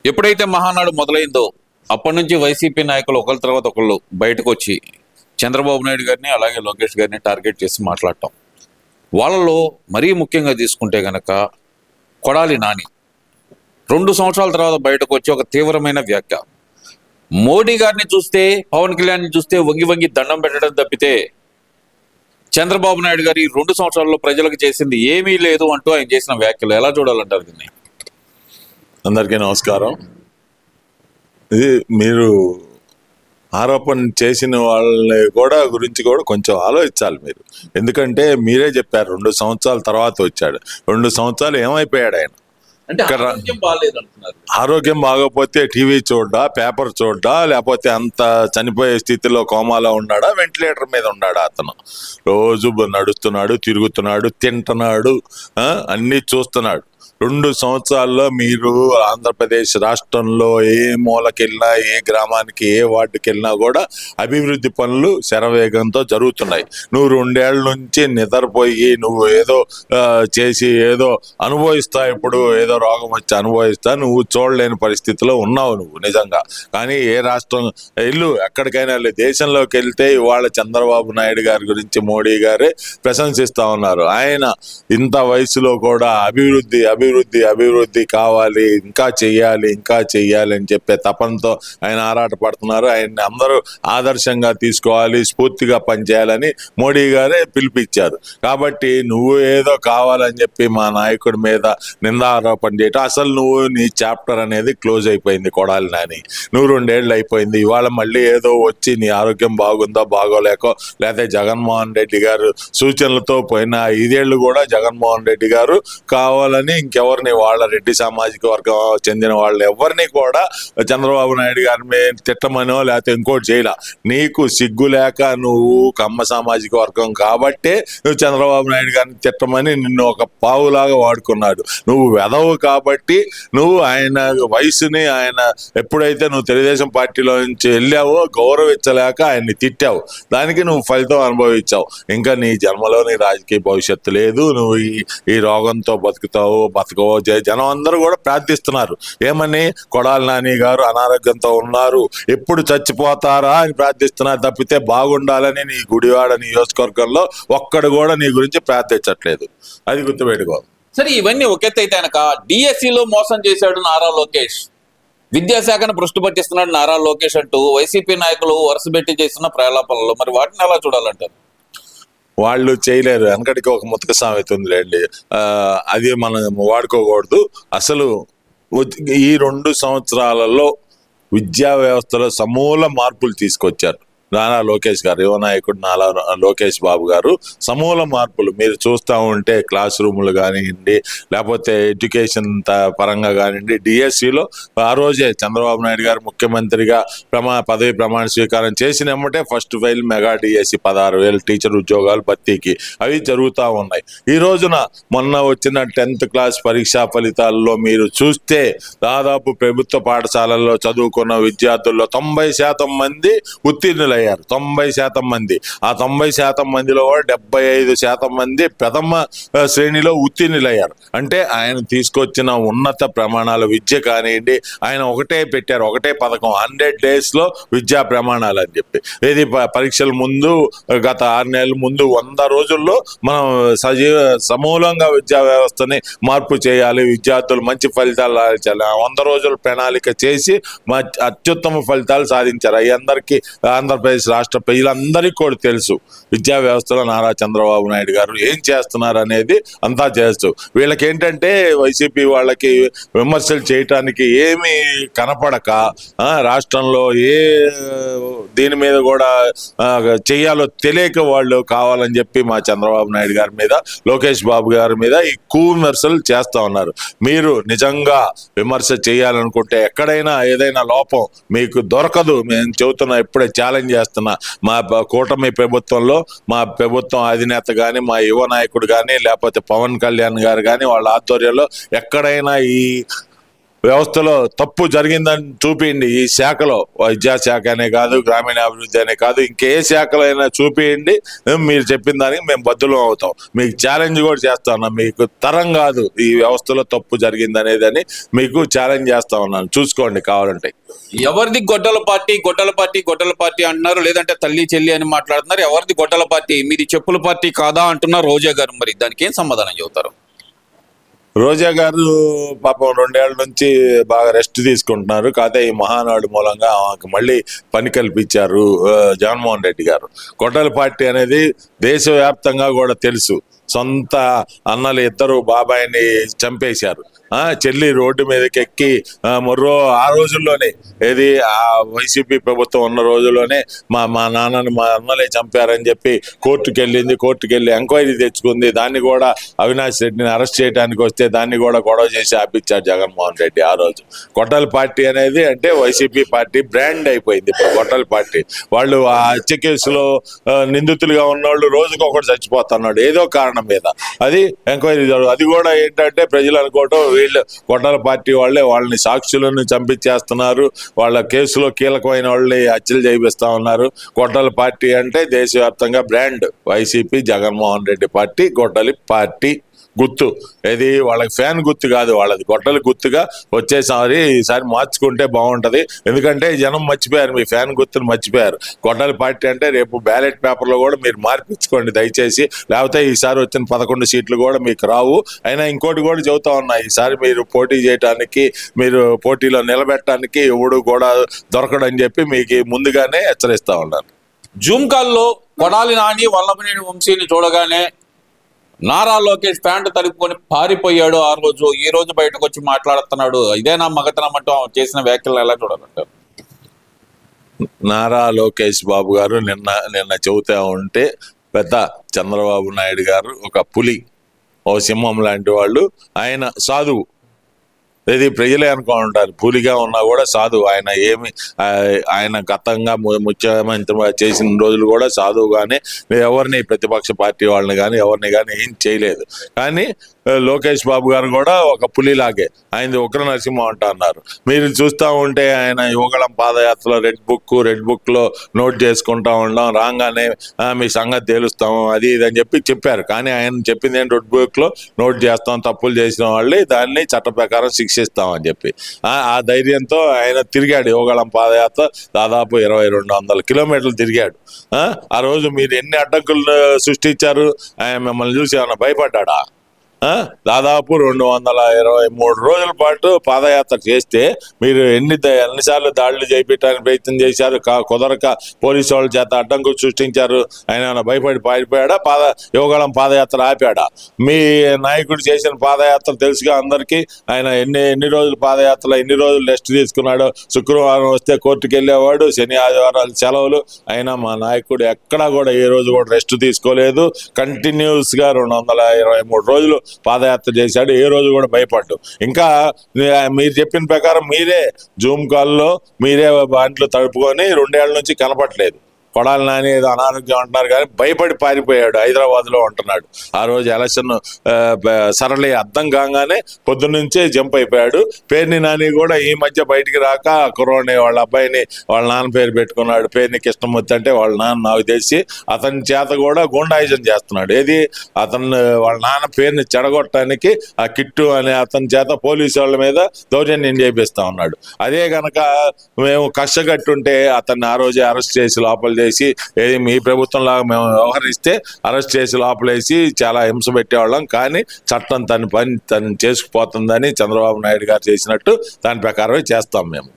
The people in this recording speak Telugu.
ఎప్పుడైతే మహానాడు మొదలైందో అప్పటి నుంచి వైసీపీ నాయకులు ఒకరి తర్వాత ఒకళ్ళు బయటకు వచ్చి చంద్రబాబు నాయుడు గారిని అలాగే లోకేష్ గారిని టార్గెట్ చేసి మాట్లాడటం. వాళ్ళలో మరీ ముఖ్యంగా తీసుకుంటే గనక కొడాలి నాని 2 సంవత్సరాల తర్వాత బయటకు వచ్చి ఒక తీవ్రమైన వ్యాఖ్య. మోడీ గారిని చూస్తే, పవన్ కళ్యాణ్ని చూస్తే వంగి వంగి దండం పెట్టడం తప్పితే చంద్రబాబు నాయుడు గారి 2 సంవత్సరాల్లో ప్రజలకు చేసింది ఏమీ లేదు అంటూ ఆయన చేసిన వ్యాఖ్యలు ఎలా చూడాలంటారు దీన్ని? అందరికీ నమస్కారం. ఇది మీరు ఆరోపణ చేసిన వాళ్ళని గురించి కూడా కొంచెం ఆలోచించాలి మీరు. ఎందుకంటే మీరే చెప్పారు 2 సంవత్సరాల తర్వాత వచ్చాడు. 2 సంవత్సరాలు ఏమైపోయాడు ఆయన? ఆరోగ్యం బాగోపోతే టీవీ చూడ్డా, పేపర్ చూడ్డా, లేకపోతే అంత చనిపోయే స్థితిలో కోమాలో ఉన్నాడా, వెంటిలేటర్ మీద ఉన్నాడా? అతను రోజు నడుస్తున్నాడు, తిరుగుతున్నాడు, తింటున్నాడు, అన్నీ చూస్తున్నాడు. 2 సంవత్సరాల్లో మీరు ఆంధ్రప్రదేశ్ రాష్ట్రంలో ఏ మూలకెళ్ళినా, ఏ గ్రామానికి, ఏ వార్డుకి వెళ్ళినా కూడా అభివృద్ధి పనులు శరవేగంతో జరుగుతున్నాయి. నువ్వు 2 ఏళ్ల నుంచి నిద్రపోయి నువ్వు ఏదో చేసి ఏదో అనుభవిస్తా, ఇప్పుడు ఏదో రోగం వచ్చి అనుభవిస్తా, నువ్వు చూడలేని పరిస్థితిలో ఉన్నావు నువ్వు నిజంగా. కానీ ఏ రాష్ట్రం ఇల్లు ఎక్కడికైనా వెళ్ళి దేశంలోకి వెళ్తే ఇవాళ చంద్రబాబు నాయుడు గారి గురించి మోడీ గారే ప్రశంసిస్తా ఉన్నారు. ఆయన ఇంత వయసులో కూడా అభివృద్ధి అభివృద్ధి కావాలి, ఇంకా చెయ్యాలి అని చెప్పే తపనతో ఆయన ఆరాటపడుతున్నారు. ఆయన్ని అందరూ ఆదర్శంగా తీసుకోవాలి, స్ఫూర్తిగా పనిచేయాలని మోడీ గారే పిలిపించారు. కాబట్టి నువ్వు ఏదో కావాలని చెప్పి మా నాయకుడి మీద నిందారోపణ చేయటం, అసలు నీ చాప్టర్ అనేది క్లోజ్ అయిపోయింది కొడాలి నాని. నువ్వు 2 ఏళ్ళు అయిపోయింది. ఇవాళ మళ్ళీ ఏదో వచ్చి నీ ఆరోగ్యం బాగుందో బాగోలేకో, లేకపోతే జగన్మోహన్ రెడ్డి గారు సూచనలతో పోయిన 5 ఏళ్ళు కూడా జగన్మోహన్ రెడ్డి గారు కావాలని ఇంకెవరిని, వాళ్ళ రెడ్డి సామాజిక వర్గం చెందిన వాళ్ళు ఎవరిని కూడా చంద్రబాబు నాయుడు గారి మీద తిట్టమనో లేకపోతే ఇంకోటి చేయలే. నీకు సిగ్గు లేక నువ్వు కమ్మ సామాజిక వర్గం కాబట్టే నువ్వు చంద్రబాబు నాయుడు గారిని తిట్టమని నిన్ను ఒక పావులాగా వాడుకున్నాడు. నువ్వు వెధవు కాబట్టి నువ్వు ఆయన వయసుని, ఆయన ఎప్పుడైతే నువ్వు తెలుగుదేశం పార్టీలో నుంచి వెళ్ళావో గౌరవించలేక ఆయన్ని తిట్టావు. దానికి నువ్వు ఫలితం అనుభవించావు. ఇంకా నీ జన్మలో నీ రాజకీయ భవిష్యత్తు లేదు. నువ్వు ఈ రోగంతో బతకవో జనం అందరూ కూడా ప్రార్థిస్తున్నారు. ఏమని? కొడాలి నాని గారు అనారోగ్యంతో ఉన్నారు, ఎప్పుడు చచ్చిపోతారా అని ప్రార్థిస్తున్నారు తప్పితే బాగుండాలని నీ గుడివాడ నియోజకవర్గంలో ఒక్కడు కూడా నీ గురించి ప్రార్థించట్లేదు. అది గుర్తుపెట్టుకో. సరే, ఇవన్నీ ఒక ఎత్తు అయితే కనుక డిఎస్సిలో మోసం చేశాడు నారా లోకేష్, విద్యాశాఖను భ్రష్టు పట్టిస్తున్నాడు నారా లోకేష్ అంటూ వైసీపీ నాయకులు వరుసపెట్టి చేస్తున్న ప్రలాపనలు, మరి వాటిని ఎలా చూడాలంటారు? వాళ్ళు చేయలేరు. వెనకటికి ఒక ముతక సామెత ఉందిలేండి, అది మనం వాడుకోకూడదు. అసలు ఈ 2 సంవత్సరాలలో విద్యా వ్యవస్థలో సమూల మార్పులు తీసుకొచ్చారు నారా లోకేష్ గారు, యువ నాయకుడు నారా లోకేష్ బాబు గారు. సమూల మార్పులు మీరు చూస్తూ ఉంటే క్లాస్ రూములు కానివ్వండి, లేకపోతే ఎడ్యుకేషన్ పరంగా కానివ్వండి, డిఎస్సిలో ఆ రోజే చంద్రబాబు నాయుడు గారు ముఖ్యమంత్రిగా పదవి ప్రమాణ స్వీకారం చేసినమ్మటే first file mega DSC 16,000 teacher ఉద్యోగాలు భర్తీకి అవి జరుగుతూ ఉన్నాయి. ఈ రోజున మొన్న వచ్చిన 10th క్లాస్ పరీక్షా ఫలితాల్లో మీరు చూస్తే దాదాపు ప్రభుత్వ పాఠశాలల్లో చదువుకున్న విద్యార్థుల్లో 90% మంది ఉత్తీర్ణులయ్యారు. 90% మంది. ఆ 90% మందిలో 75% మంది ప్రథమ శ్రేణిలో ఉత్తీర్ణులయ్యారు. అంటే ఆయన తీసుకొచ్చిన ఉన్నత ప్రమాణాల విద్య కానివ్వండి, ఆయన ఒకటే పెట్టారు, ఒకటే పథకం 100 days విద్యా ప్రమాణాలు అని చెప్పి. ఇది పరీక్షల ముందు గత 6 నెలల ముందు 100 రోజుల్లో మనం సమూలంగా విద్యా వ్యవస్థని మార్పు చేయాలి, విద్యార్థులు మంచి ఫలితాలు సాధించాలి, 100 రోజుల ప్రణాళిక చేసి అత్యుత్తమ ఫలితాలు సాధించారు. అవి అందరికీ ఆంధ్రప్రదేశ్ రాష్ట్ర ప్రజలందరికీ కూడా తెలుసు. విద్యా వ్యవస్థలో నారా చంద్రబాబు నాయుడు గారు ఏం చేస్తున్నారు అనేది అంతా చేస్తూ, వీళ్ళకి ఏంటంటే వైసీపీ వాళ్ళకి విమర్శలు చేయటానికి ఏమీ కనపడక రాష్ట్రంలో ఏ దీని మీద కూడా చెయ్యాలో తెలియక వాళ్ళు కావాలని చెప్పి మా చంద్రబాబు నాయుడు గారి మీద, లోకేష్ బాబు గారి మీద ఎక్కువ విమర్శలు చేస్తూ ఉన్నారు. మీరు నిజంగా విమర్శ చేయాలనుకుంటే ఎక్కడైనా ఏదైనా లోపం మీకు దొరకదు. మేము చెబుతున్నా, ఇప్పుడే ఛాలెంజ్ చేస్తున్నా, మా కూటమి ప్రభుత్వంలో మా ప్రభుత్వం అధినేత కానీ, మా యువ నాయకుడు కానీ, లేకపోతే పవన్ కళ్యాణ్ గారు కానీ వాళ్ళ ఆధ్వర్యంలో ఎక్కడైనా ఈ వ్యవస్థలో తప్పు జరిగిందని చూపియండి. ఈ శాఖలో విద్యాశాఖ అనే కాదు, గ్రామీణాభివృద్ధి అనే కాదు, ఇంకే శాఖలో అయినా చూపియండి. మీరు చెప్పిన దానికి మేము బద్దులం అవుతాం. మీకు ఛాలెంజ్ కూడా చేస్తా ఉన్నాం. మీకు తరం కాదు ఈ వ్యవస్థలో తప్పు జరిగింది అనేదని మీకు ఛాలెంజ్ చేస్తా ఉన్నాను. చూసుకోండి కావాలంటే. ఎవరిది గొడ్డల పార్టీ గొడ్డల పార్టీ అంటున్నారు, లేదంటే తల్లి చెల్లి అని మాట్లాడుతున్నారు. ఎవరిది గొడ్డల పార్టీ? మీది చెప్పుల పార్టీ కాదా అంటున్నారు రోజా గారు. మరి దానికి ఏం సమాధానం చెబుతారు? రోజా గారు పాపం 2 ఏళ్ల నుంచి బాగా రెస్ట్ తీసుకుంటున్నారు. కాకపోతే ఈ మహానాడు మూలంగా ఆమెకు మళ్ళీ పని కల్పించారు జగన్మోహన్ రెడ్డి గారు. గొడ్డల పార్టీ అనేది దేశవ్యాప్తంగా కూడా తెలుసు. సొంత అన్నలు ఇద్దరు బాబాయిని చంపేశారు. చెల్లి రోడ్డు మీదకి ఎక్కి మరో ఆ రోజుల్లోనే, ఏది ఆ వైసీపీ ప్రభుత్వం ఉన్న రోజుల్లోనే మా నాన్నని మా అన్నలే చంపారని చెప్పి కోర్టుకు వెళ్ళి ఎంక్వైరీ తెచ్చుకుంది. దాన్ని కూడా అవినాష్ రెడ్డిని అరెస్ట్ చేయడానికి వస్తే దాన్ని కూడా గొడవ చేసి ఆపించారు జగన్మోహన్ రెడ్డి ఆ రోజు. గొడ్డల పార్టీ అనేది అంటే వైసీపీ పార్టీ బ్రాండ్ అయిపోయింది ఇప్పుడు గొడ్డల పార్టీ. వాళ్ళు ఆ హత్య కేసులో నిందితులుగా ఉన్నవాళ్ళు రోజుకొకటి చచ్చిపోతున్నాడు ఏదో కారణం మీద. అది ఎంక్వైరీ జరుగుతుంది. అది కూడా ఏంటంటే ప్రజలు అనుకోవటం వీళ్ళు గొడ్డల పార్టీ వాళ్ళే వాళ్ళని సాక్షులను చంపించేస్తున్నారు, వాళ్ళ కేసులో కీలకమైన వాళ్ళని హత్యలు చేయిస్తా ఉన్నారు. గొడ్డల పార్టీ అంటే దేశవ్యాప్తంగా brand. YCP Jaganmohan Reddy party గొడ్డలి పార్టీ గుర్తు. ఇది వాళ్ళకి ఫ్యాన్ గుర్తు కాదు, వాళ్ళది గొడ్డలి గుర్తుగా వచ్చేసారి ఈసారి మార్చుకుంటే బాగుంటది. ఎందుకంటే జనం మర్చిపోయారు, మీ ఫ్యాన్ గుర్తును మర్చిపోయారు. గొడ్డలి పార్టీ అంటే రేపు బ్యాలెట్ పేపర్లో కూడా మీరు మార్పించుకోండి దయచేసి, లేకపోతే ఈసారి వచ్చిన 11 సీట్లు కూడా మీకు రావు. అయినా ఇంకోటి కూడా చెబుతా ఉన్నా, ఈసారి మీరు పోటీ చేయడానికి, మీరు పోటీలో నిలబెట్టడానికి ఎవడు కూడా దొరకడని చెప్పి మీకు ముందుగానే హెచ్చరిస్తా ఉన్నాను. జూమ్ కాల్లో కొడాలి నాని వల్లభనేని వంశీని చూడగానే నారా లోకేష్ ప్యాంటు తలుపుకొని పారిపోయాడు ఆ రోజు. ఈ రోజు బయటకు వచ్చి మాట్లాడుతున్నాడు. ఇదేనా మగతనం అంటూ చేసిన వ్యాఖ్యలను ఎలా చూడాలంటారు? నారా లోకేష్ బాబు గారు నిన్న చెబుతా ఉంటే పెద్ద చంద్రబాబు నాయుడు గారు ఒక పులి, ఓ సింహం లాంటి వాళ్ళు. ఆయన సాధువు. ఇది ప్రజలే అనుకుంటారు పులిగా ఉన్నా కూడా సాధువు. ఆయన గతంగా ముఖ్యమంత్రి చేసిన రోజులు కూడా సాధువుగానే ఎవరిని ప్రతిపక్ష పార్టీ వాళ్ళని కానీ ఎవరిని కానీ ఏం చేయలేదు. కానీ లోకేష్ బాబు గారు కూడా ఒక పులిలాగే, ఆయనది ఉగ్ర నరసింహం అంటా అన్నారు. మీరు చూస్తూ ఉంటే ఆయన యువగళం పాదయాత్రలో రెడ్ బుక్ లో నోట్ చేసుకుంటా ఉన్నాం, రాగానే మీ సంగతి తేలుస్తాము అది ఇది అని చెప్పారు. కానీ ఆయన చెప్పింది ఏంటి, రెడ్ బుక్ లో నోట్ చేస్తాం, తప్పులు చేసిన వాళ్ళని దాన్ని చట్ట ప్రకారం శిక్షిస్తామని చెప్పి ఆ ధైర్యంతో ఆయన తిరిగాడు. యువగళం పాదయాత్ర దాదాపు 2200 కిలోమీటర్లు తిరిగాడు. ఆ రోజు మీరు ఎన్ని అడ్డంకులు సృష్టించారు, ఆయన మిమ్మల్ని చూసి ఏమన్నా భయపడ్డా? దాదాపు 223 రోజుల పాటు పాదయాత్ర చేస్తే మీరు ఎన్నిసార్లు దాడులు చేయించడానికి ప్రయత్నం చేశారు, కుదరక పోలీసు వాళ్ళ చేత అడ్డంకులు సృష్టించారు. ఆయన భయపడి పారిపోయాడా? యువగళం పాదయాత్ర ఆపాడా? మీ నాయకుడు చేసిన పాదయాత్ర తెలుసుగా అందరికీ. ఆయన ఎన్ని రోజులు పాదయాత్ర, ఎన్ని రోజులు రెస్ట్ తీసుకున్నాడు. శుక్రవారం వస్తే కోర్టుకు వెళ్ళేవాడు, శని ఆదివారాలు సెలవులు. అయినా మా నాయకుడు ఎక్కడా కూడా ఏ రోజు కూడా రెస్ట్ తీసుకోలేదు. కంటిన్యూస్ గా 223 రోజులు పాదయాత్ర చేశాడు. ఏ రోజు కూడా భయపడ్డు. ఇంకా మీరు చెప్పిన ప్రకారం మీరే జూమ్ కాల్లో మీరే బాంట్లు తడుపుకొని 2 ఏళ్ల నుంచి కనపట్లేదు. కొడాలి నాని ఏదో అనారోగ్యం అంటున్నారు కానీ భయపడి పారిపోయాడు, హైదరాబాద్ లో ఉంటున్నాడు. ఆ రోజు ఎలక్షన్ సరళి అర్థం కాగానే పొద్దున్నుంచే జంప్ అయిపోయాడు. పేర్ని నాని కూడా ఈ మధ్య బయటికి రాక కుర్రోని వాళ్ళ అబ్బాయిని వాళ్ళ నాన్న పేరు పెట్టుకున్నాడు. పేర్ని కృష్ణమూర్తి అంటే వాళ్ళ నాన్న నాకు తెలిసి అతని చేత కూడా గుండాయిజం చేస్తున్నాడు. ఏది వాళ్ళ నాన్న పేరుని చెడగొట్టడానికి ఆ కిట్టు అనే అతని చేత పోలీసు వాళ్ళ మీద దౌర్జన్యం చేపిస్తా ఉన్నాడు. అదే గనక మేము కష్టగట్టుంటే అతన్ని ఆ రోజే అరెస్ట్ చేసి లోపల చేసి, ఏది మీ ప్రభుత్వం లాగా మేము వ్యవహరిస్తే అరెస్ట్ చేసి లోపలేసి చాలా హింస పెట్టేవాళ్ళం. కానీ చట్టం తన పని తను చేసుకుపోతుందని చంద్రబాబు నాయుడు గారు చేసినట్టు దాని ప్రకారమే చేస్తాం మేము.